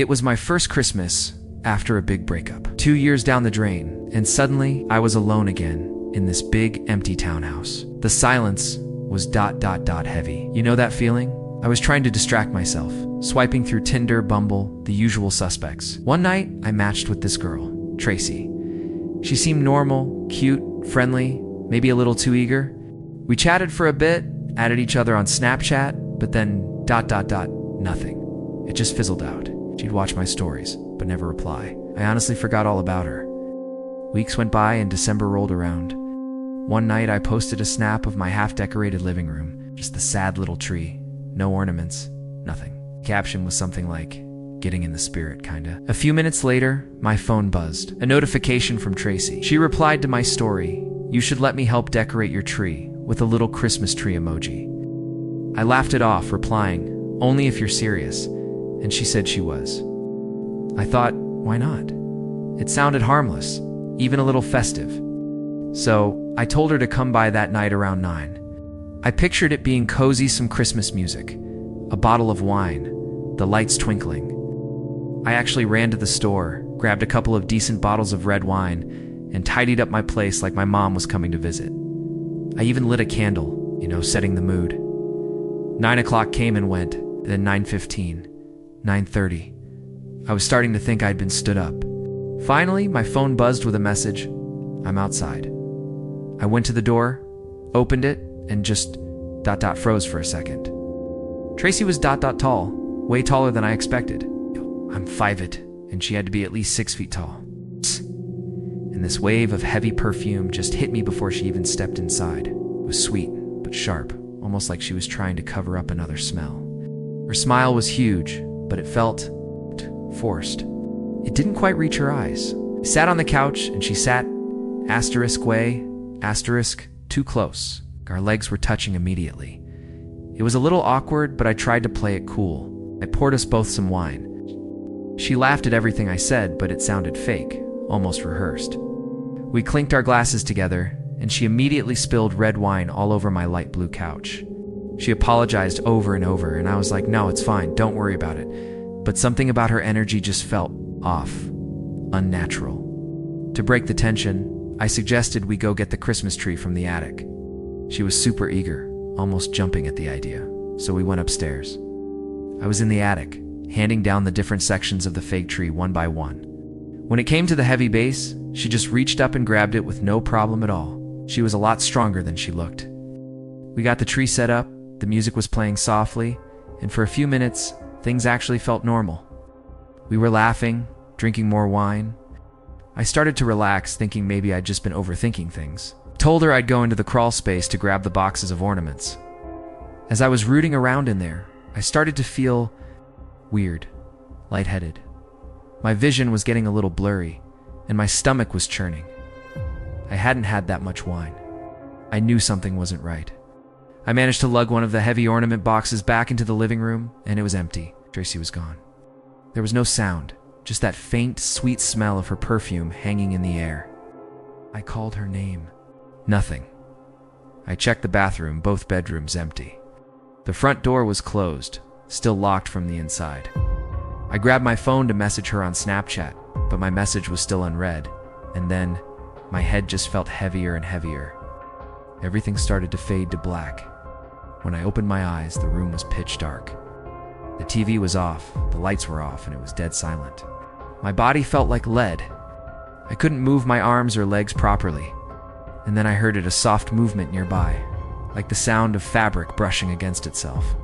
It was my first Christmas after a big breakup. 2 years down the drain, and suddenly I was alone again in this big, empty townhouse. The silence was heavy. You know that feeling? I was trying to distract myself, swiping through Tinder, Bumble, the usual suspects. One night, I matched with this girl, Tracy. She seemed normal, cute, friendly, maybe a little too eager. We chatted for a bit, added each other on Snapchat, but then nothing. It just fizzled out. She'd watch my stories, but never reply. I honestly forgot all about her. Weeks went by and December rolled around. One night I posted a snap of my half-decorated living room, just the sad little tree, no ornaments, nothing. The caption was something like, getting in the spirit, kinda. A few minutes later, my phone buzzed. A notification from Tracy. She replied to my story, "You should let me help decorate your tree," with a little Christmas tree emoji. I laughed it off, replying, "Only if you're serious," and she said she was. I thought, why not? It sounded harmless, even a little festive. So I told her to come by that night around 9. I pictured it being cozy, some Christmas music, a bottle of wine, the lights twinkling. I actually ran to the store, grabbed a couple of decent bottles of red wine, and tidied up my place like my mom was coming to visit. I even lit a candle, setting the mood. 9 o'clock came and went, then 9:15, 9:30. I was starting to think I'd been stood up. Finally, my phone buzzed with a message, "I'm outside." I went to the door, opened it, and just froze for a second. Tracy was tall, way taller than I expected. I'm 5'8", and she had to be at least 6 feet tall. And this wave of heavy perfume just hit me before she even stepped inside. It was sweet, but sharp, almost like she was trying to cover up another smell. Her smile was huge, but it felt forced. It didn't quite reach her eyes. I sat on the couch, and she sat, too close. Our legs were touching immediately. It was a little awkward, but I tried to play it cool. I poured us both some wine. She laughed at everything I said, but it sounded fake, almost rehearsed. We clinked our glasses together, and she immediately spilled red wine all over my light blue couch. She apologized over and over, and I was like, "No, it's fine, don't worry about it." But something about her energy just felt off, unnatural. To break the tension, I suggested we go get the Christmas tree from the attic. She was super eager, almost jumping at the idea, so we went upstairs. I was in the attic, handing down the different sections of the fake tree one by one. When it came to the heavy base, she just reached up and grabbed it with no problem at all. She was a lot stronger than she looked. We got the tree set up, the music was playing softly, and for a few minutes, things actually felt normal. We were laughing, drinking more wine. I started to relax, thinking maybe I'd just been overthinking things. Told her I'd go into the crawl space to grab the boxes of ornaments. As I was rooting around in there, I started to feel weird, lightheaded. My vision was getting a little blurry, and my stomach was churning. I hadn't had that much wine. I knew something wasn't right. I managed to lug one of the heavy ornament boxes back into the living room, and it was empty. Tracy was gone. There was no sound, just that faint, sweet smell of her perfume hanging in the air. I called her name. Nothing. I checked the bathroom, both bedrooms empty. The front door was closed, still locked from the inside. I grabbed my phone to message her on Snapchat, but my message was still unread, and then my head just felt heavier and heavier. Everything started to fade to black. When I opened my eyes, the room was pitch dark. The TV was off, the lights were off, and it was dead silent. My body felt like lead. I couldn't move my arms or legs properly. And then I heard a soft movement nearby, like the sound of fabric brushing against itself.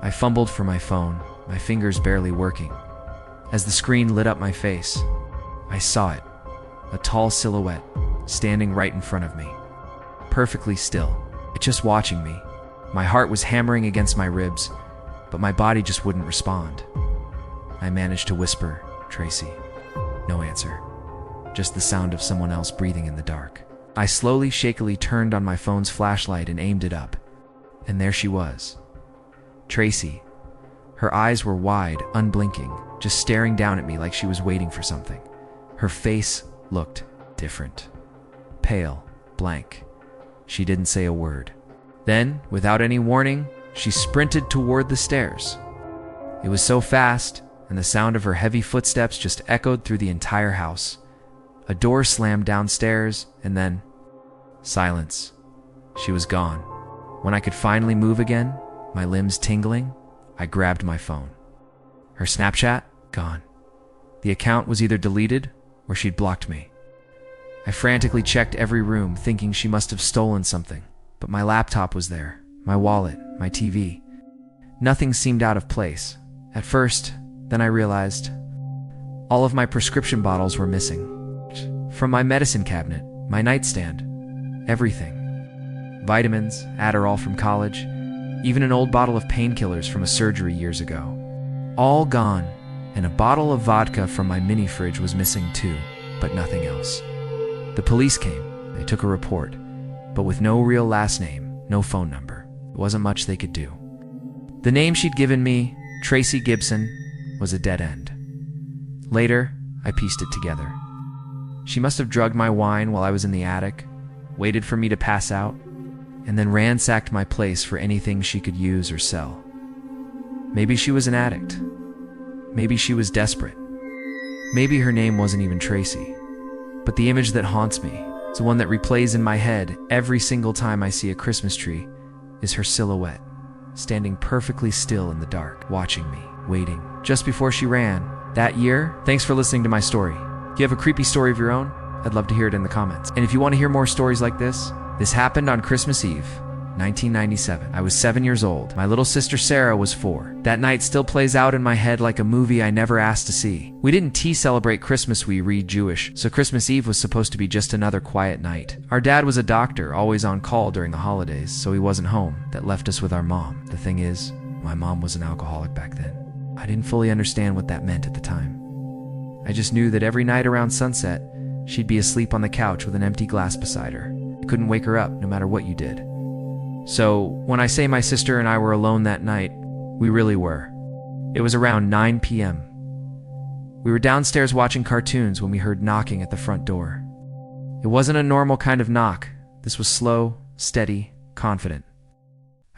I fumbled for my phone, my fingers barely working. As the screen lit up my face, I saw it, a tall silhouette, standing right in front of me. Perfectly still, just watching me. My heart was hammering against my ribs, but my body just wouldn't respond. I managed to whisper, "Tracy." No answer, just the sound of someone else breathing in the dark. I slowly, shakily turned on my phone's flashlight and aimed it up. And there she was. Tracy. Her eyes were wide, unblinking, just staring down at me like she was waiting for something. Her face looked different. Pale, blank. She didn't say a word. Then, without any warning, she sprinted toward the stairs. It was so fast, and the sound of her heavy footsteps just echoed through the entire house. A door slammed downstairs, and then silence. She was gone. When I could finally move again, my limbs tingling, I grabbed my phone. Her Snapchat? Gone. The account was either deleted or she'd blocked me. I frantically checked every room, thinking she must have stolen something. But my laptop was there, my wallet, my TV. Nothing seemed out of place. At first, then I realized all of my prescription bottles were missing. From my medicine cabinet, my nightstand, everything. Vitamins, Adderall from college, even an old bottle of painkillers from a surgery years ago. All gone, and a bottle of vodka from my mini fridge was missing too, but nothing else. The police came, they took a report, but with no real last name, no phone number. It wasn't much they could do. The name she'd given me, Tracy Gibson, was a dead end. Later, I pieced it together. She must have drugged my wine while I was in the attic, waited for me to pass out, and then ransacked my place for anything she could use or sell. Maybe she was an addict. Maybe she was desperate. Maybe her name wasn't even Tracy. But the image that haunts me, it's the one that replays in my head every single time I see a Christmas tree, is her silhouette, standing perfectly still in the dark, watching me, waiting. Just before she ran, that year. Thanks for listening to my story. If you have a creepy story of your own, I'd love to hear it in the comments. And if you want to hear more stories like this happened on Christmas Eve, 1997. I was 7 years old. My little sister Sarah was 4. That night still plays out in my head like a movie I never asked to see. We didn't celebrate Christmas, we read Jewish, so Christmas Eve was supposed to be just another quiet night. Our dad was a doctor, always on call during the holidays, so he wasn't home. That left us with our mom. The thing is, my mom was an alcoholic back then. I didn't fully understand what that meant at the time. I just knew that every night around sunset, she'd be asleep on the couch with an empty glass beside her. You couldn't wake her up no matter what you did. So, when I say my sister and I were alone that night, we really were. It was around 9 p.m. We were downstairs watching cartoons when we heard knocking at the front door. It wasn't a normal kind of knock. This was slow, steady, confident.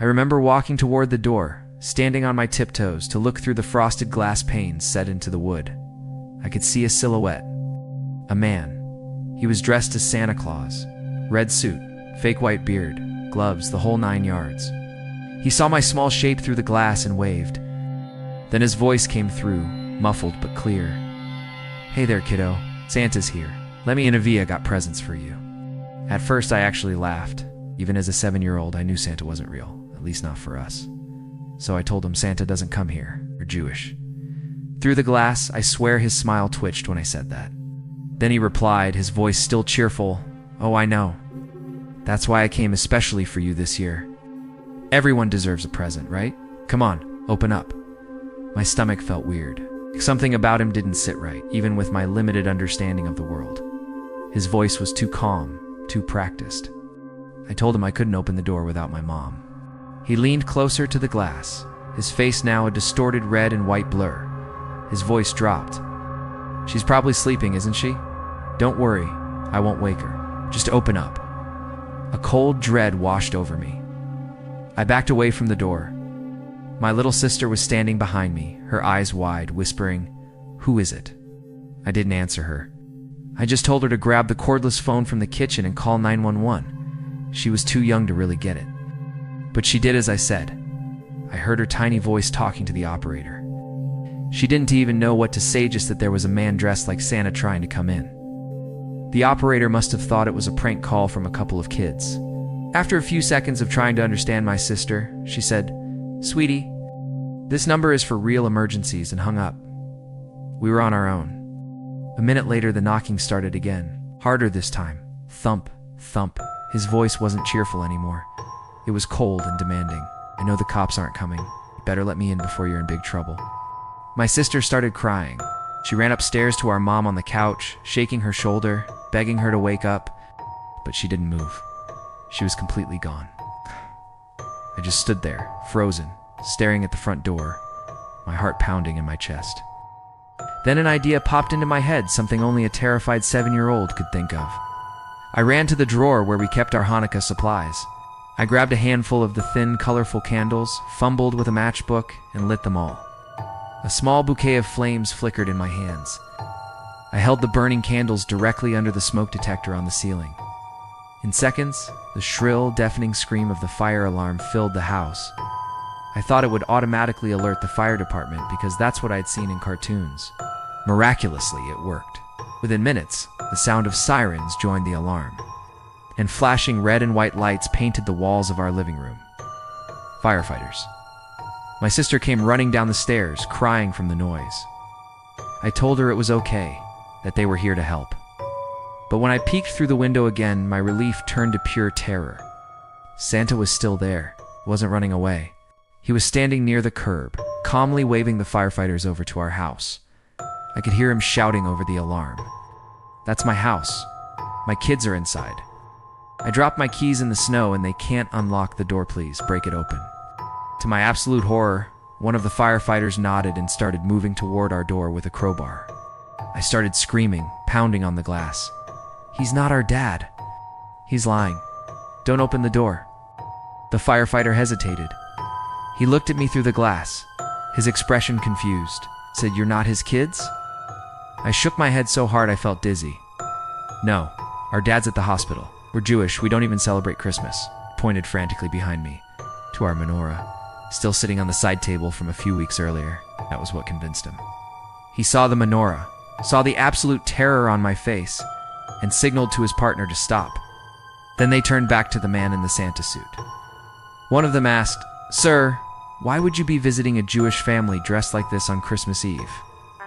I remember walking toward the door, standing on my tiptoes to look through the frosted glass panes set into the wood. I could see a silhouette. A man. He was dressed as Santa Claus. Red suit, fake white beard, gloves, the whole 9 yards. He saw my small shape through the glass and waved. Then his voice came through, muffled but clear. "Hey there, kiddo. Santa's here. Let me in, I got presents for you." At first, I actually laughed. Even as a 7-year-old, I knew Santa wasn't real, at least not for us. So I told him Santa doesn't come here. We're Jewish. Through the glass, I swear his smile twitched when I said that. Then he replied, his voice still cheerful, "Oh, I know. That's why I came especially for you this year. Everyone deserves a present, right? Come on, open up." My stomach felt weird. Something about him didn't sit right, even with my limited understanding of the world. His voice was too calm, too practiced. I told him I couldn't open the door without my mom. He leaned closer to the glass, his face now a distorted red and white blur. His voice dropped. "She's probably sleeping, isn't she? Don't worry, I won't wake her. Just open up." A cold dread washed over me. I backed away from the door. My little sister was standing behind me, her eyes wide, whispering, "Who is it?" I didn't answer her. I just told her to grab the cordless phone from the kitchen and call 911. She was too young to really get it. But she did as I said. I heard her tiny voice talking to the operator. She didn't even know what to say, just that there was a man dressed like Santa trying to come in. The operator must have thought it was a prank call from a couple of kids. After a few seconds of trying to understand my sister, she said, "Sweetie, this number is for real emergencies," and hung up. We were on our own. A minute later, the knocking started again, harder this time. Thump, thump. His voice wasn't cheerful anymore. It was cold and demanding. "I know the cops aren't coming. You better let me in before you're in big trouble." My sister started crying. She ran upstairs to our mom on the couch, shaking her shoulder, begging her to wake up, but she didn't move. She was completely gone. I just stood there, frozen, staring at the front door, my heart pounding in my chest. Then an idea popped into my head, something only a terrified 7-year-old could think of. I ran to the drawer where we kept our Hanukkah supplies. I grabbed a handful of the thin, colorful candles, fumbled with a matchbook, and lit them all. A small bouquet of flames flickered in my hands. I held the burning candles directly under the smoke detector on the ceiling. In seconds, the shrill, deafening scream of the fire alarm filled the house. I thought it would automatically alert the fire department because that's what I'd seen in cartoons. Miraculously, it worked. Within minutes, the sound of sirens joined the alarm, and flashing red and white lights painted the walls of our living room. Firefighters. My sister came running down the stairs, crying from the noise. I told her it was okay, that they were here to help. But when I peeked through the window again, my relief turned to pure terror. Santa was still there, wasn't running away. He was standing near the curb, calmly waving the firefighters over to our house. I could hear him shouting over the alarm. "That's my house. My kids are inside." I dropped my keys in the snow and they can't unlock the door, please, break it open. To my absolute horror, one of the firefighters nodded and started moving toward our door with a crowbar. I started screaming, pounding on the glass. "He's not our dad. He's lying. Don't open the door." The firefighter hesitated. He looked at me through the glass, his expression confused. Said, "You're not his kids?" I shook my head so hard I felt dizzy. "No, our dad's at the hospital. We're Jewish, we don't even celebrate Christmas." Pointed frantically behind me, to our menorah, still sitting on the side table from a few weeks earlier. That was what convinced him. He saw the menorah, saw the absolute terror on my face, and signaled to his partner to stop. Then they turned back to the man in the Santa suit. One of them asked, "Sir, why would you be visiting a Jewish family dressed like this on Christmas Eve?"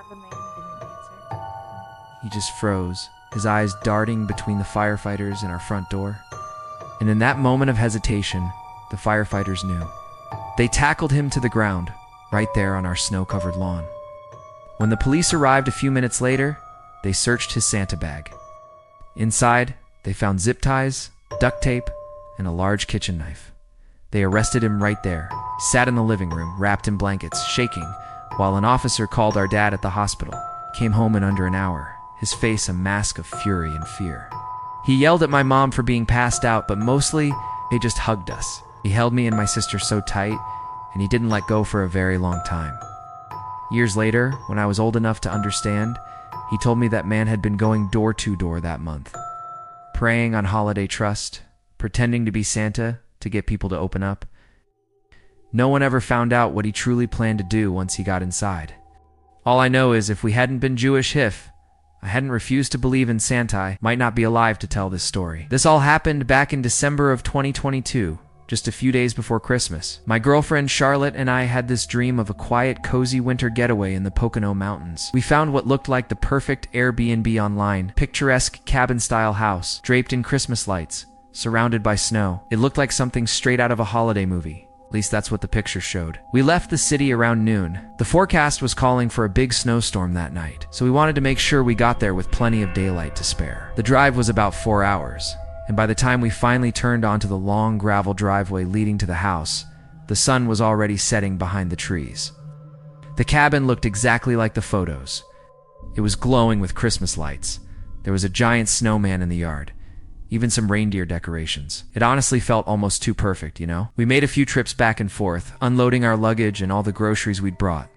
The man didn't answer. He just froze, his eyes darting between the firefighters and our front door. And in that moment of hesitation, the firefighters knew. They tackled him to the ground, right there on our snow-covered lawn. When the police arrived a few minutes later, they searched his Santa bag. Inside, they found zip ties, duct tape, and a large kitchen knife. They arrested him right there. He sat in the living room, wrapped in blankets, shaking, while an officer called our dad at the hospital. Came home in under an hour, his face a mask of fury and fear. He yelled at my mom for being passed out, but mostly, he just hugged us. He held me and my sister so tight, and he didn't let go for a very long time. Years later, when I was old enough to understand, he told me that man had been going door to door that month, praying on holiday trust, pretending to be Santa to get people to open up. No one ever found out what he truly planned to do once he got inside. All I know is if we hadn't been Jewish, if I hadn't refused to believe in Santa, I might not be alive to tell this story. This all happened back in December of 2022, just a few days before Christmas. My girlfriend Charlotte and I had this dream of a quiet, cozy winter getaway in the Pocono Mountains. We found what looked like the perfect Airbnb online, picturesque cabin-style house, draped in Christmas lights, surrounded by snow. It looked like something straight out of a holiday movie. At least that's what the picture showed. We left the city around noon. The forecast was calling for a big snowstorm that night, so we wanted to make sure we got there with plenty of daylight to spare. The drive was about 4 hours, and by the time we finally turned onto the long gravel driveway leading to the house, the sun was already setting behind the trees. The cabin looked exactly like the photos. It was glowing with Christmas lights. There was a giant snowman in the yard, even some reindeer decorations. It honestly felt almost too perfect, you know? We made a few trips back and forth, unloading our luggage and all the groceries we'd brought.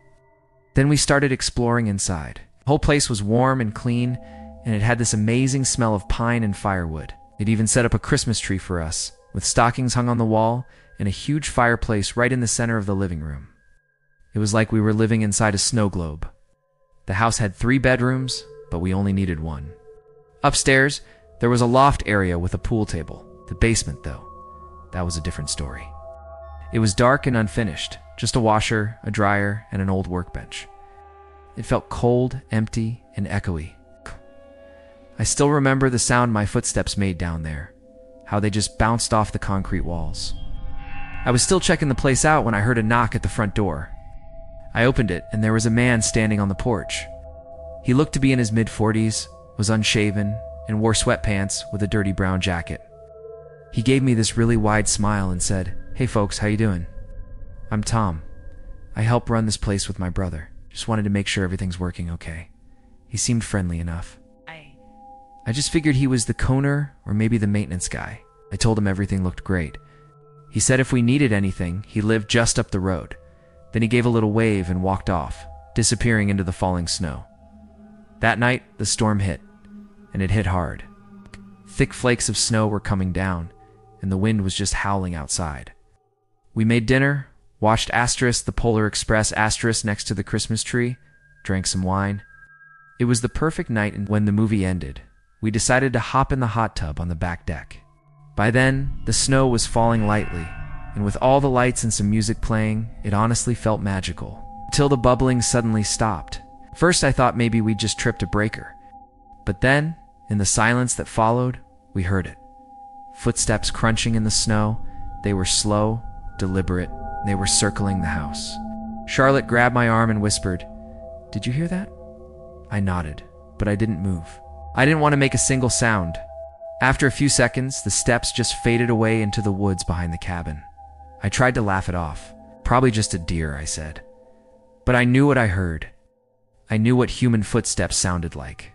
Then we started exploring inside. The whole place was warm and clean, and it had this amazing smell of pine and firewood. They'd even set up a Christmas tree for us, with stockings hung on the wall and a huge fireplace right in the center of the living room. It was like we were living inside a snow globe. The house had 3 bedrooms, but we only needed 1. Upstairs, there was a loft area with a pool table. The basement, though, that was a different story. It was dark and unfinished, just a washer, a dryer, and an old workbench. It felt cold, empty, and echoey. I still remember the sound my footsteps made down there, how they just bounced off the concrete walls. I was still checking the place out when I heard a knock at the front door. I opened it, and there was a man standing on the porch. He looked to be in his mid-40s, was unshaven, and wore sweatpants with a dirty brown jacket. He gave me this really wide smile and said, "Hey folks, how you doing? I'm Tom. I help run this place with my brother. Just wanted to make sure everything's working okay." He seemed friendly enough. I just figured he was the coner or maybe the maintenance guy. I told him everything looked great. He said if we needed anything, he lived just up the road. Then he gave a little wave and walked off, disappearing into the falling snow. That night, the storm hit, and it hit hard. Thick flakes of snow were coming down, and the wind was just howling outside. We made dinner, watched the Polar Express next to the Christmas tree, drank some wine. It was the perfect night, and when the movie ended, we decided to hop in the hot tub on the back deck. By then, the snow was falling lightly, and with all the lights and some music playing, it honestly felt magical. Until the bubbling suddenly stopped. First, I thought maybe we'd just tripped a breaker. But then, in the silence that followed, we heard it. Footsteps crunching in the snow. They were slow, deliberate. They were circling the house. Charlotte grabbed my arm and whispered, "Did you hear that?" I nodded, but I didn't move. I didn't want to make a single sound. After a few seconds, the steps just faded away into the woods behind the cabin. I tried to laugh it off. "Probably just a deer," I said. But I knew what I heard. I knew what human footsteps sounded like.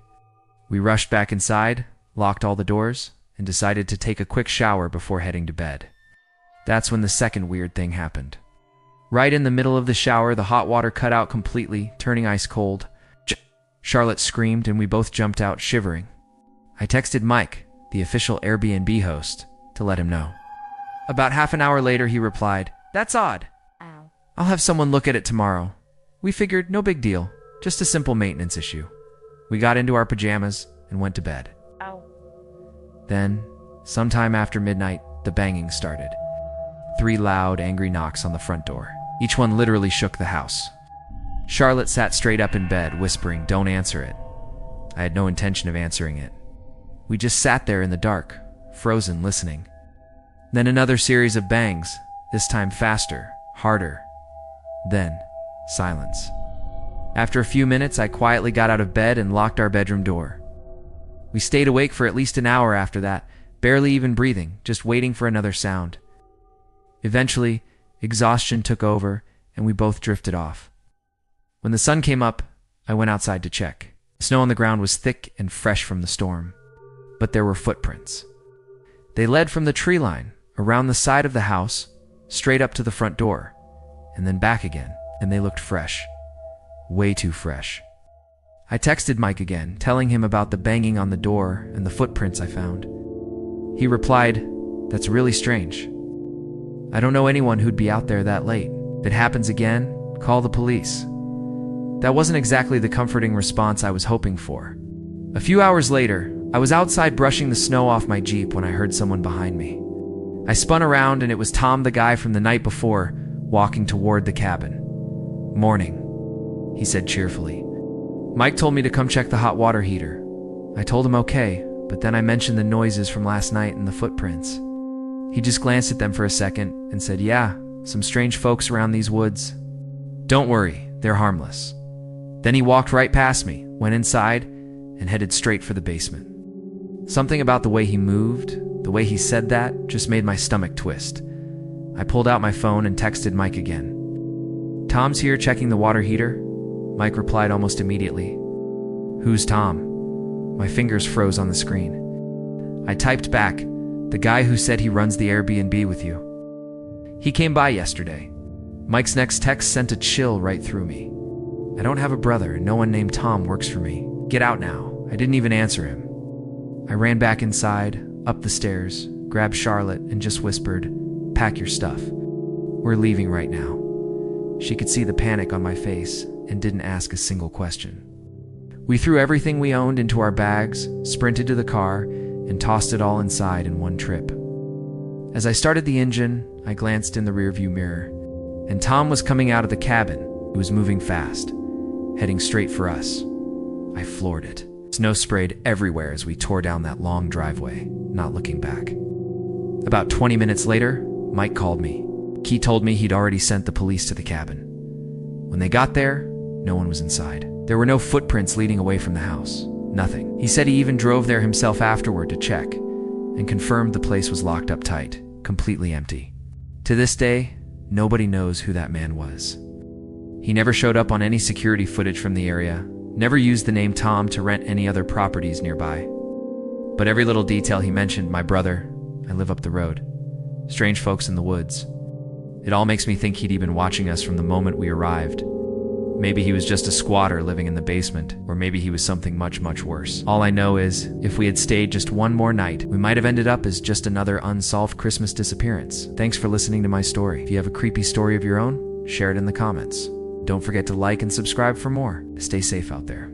We rushed back inside, locked all the doors, and decided to take a quick shower before heading to bed. That's when the second weird thing happened. Right in the middle of the shower, the hot water cut out completely, turning ice cold. Charlotte screamed, and we both jumped out, shivering. I texted Mike, the official Airbnb host, to let him know. About half an hour later, he replied, "That's odd. Ow. I'll have someone look at it tomorrow." We figured, no big deal, just a simple maintenance issue. We got into our pajamas and went to bed. Ow. Then, sometime after midnight, the banging started. 3 loud, angry knocks on the front door. Each one literally shook the house. Charlotte sat straight up in bed, whispering, "Don't answer it." I had no intention of answering it. We just sat there in the dark, frozen, listening. Then another series of bangs, this time faster, harder. Then, silence. After a few minutes, I quietly got out of bed and locked our bedroom door. We stayed awake for at least an hour after that, barely even breathing, just waiting for another sound. Eventually, exhaustion took over, and we both drifted off. When the sun came up, I went outside to check. Snow on the ground was thick and fresh from the storm, but there were footprints. They led from the tree line, around the side of the house, straight up to the front door, and then back again, and they looked fresh. Way too fresh. I texted Mike again, telling him about the banging on the door and the footprints I found. He replied, "That's really strange. I don't know anyone who'd be out there that late. If it happens again, call the police." That wasn't exactly the comforting response I was hoping for. A few hours later, I was outside brushing the snow off my Jeep when I heard someone behind me. I spun around, and it was Tom, the guy from the night before, walking toward the cabin. "Morning," he said cheerfully. "Mike told me to come check the hot water heater." I told him okay, but then I mentioned the noises from last night and the footprints. He just glanced at them for a second and said, "Yeah, some strange folks around these woods. Don't worry, they're harmless." Then he walked right past me, went inside, and headed straight for the basement. Something about the way he moved, the way he said that, just made my stomach twist. I pulled out my phone and texted Mike again. "Tom's here checking the water heater." Mike replied almost immediately. "Who's Tom?" My fingers froze on the screen. I typed back, "The guy who said he runs the Airbnb with you. He came by yesterday." Mike's next text sent a chill right through me. "I don't have a brother, and no one named Tom works for me. Get out now." I didn't even answer him. I ran back inside, up the stairs, grabbed Charlotte, and just whispered, "Pack your stuff. We're leaving right now." She could see the panic on my face and didn't ask a single question. We threw everything we owned into our bags, sprinted to the car, and tossed it all inside in one trip. As I started the engine, I glanced in the rearview mirror, and Tom was coming out of the cabin. He was moving fast, heading straight for us. I floored it. Snow sprayed everywhere as we tore down that long driveway, not looking back. About 20 minutes later, Mike called me. He told me he'd already sent the police to the cabin. When they got there, no one was inside. There were no footprints leading away from the house. Nothing. He said he even drove there himself afterward to check, and confirmed the place was locked up tight, completely empty. To this day, nobody knows who that man was. He never showed up on any security footage from the area, never used the name Tom to rent any other properties nearby. But every little detail he mentioned, my brother, I live up the road, strange folks in the woods. It all makes me think he'd been watching us from the moment we arrived. Maybe he was just a squatter living in the basement, or maybe he was something much, much worse. All I know is, if we had stayed just one more night, we might have ended up as just another unsolved Christmas disappearance. Thanks for listening to my story. If you have a creepy story of your own, share it in the comments. Don't forget to like and subscribe for more. Stay safe out there.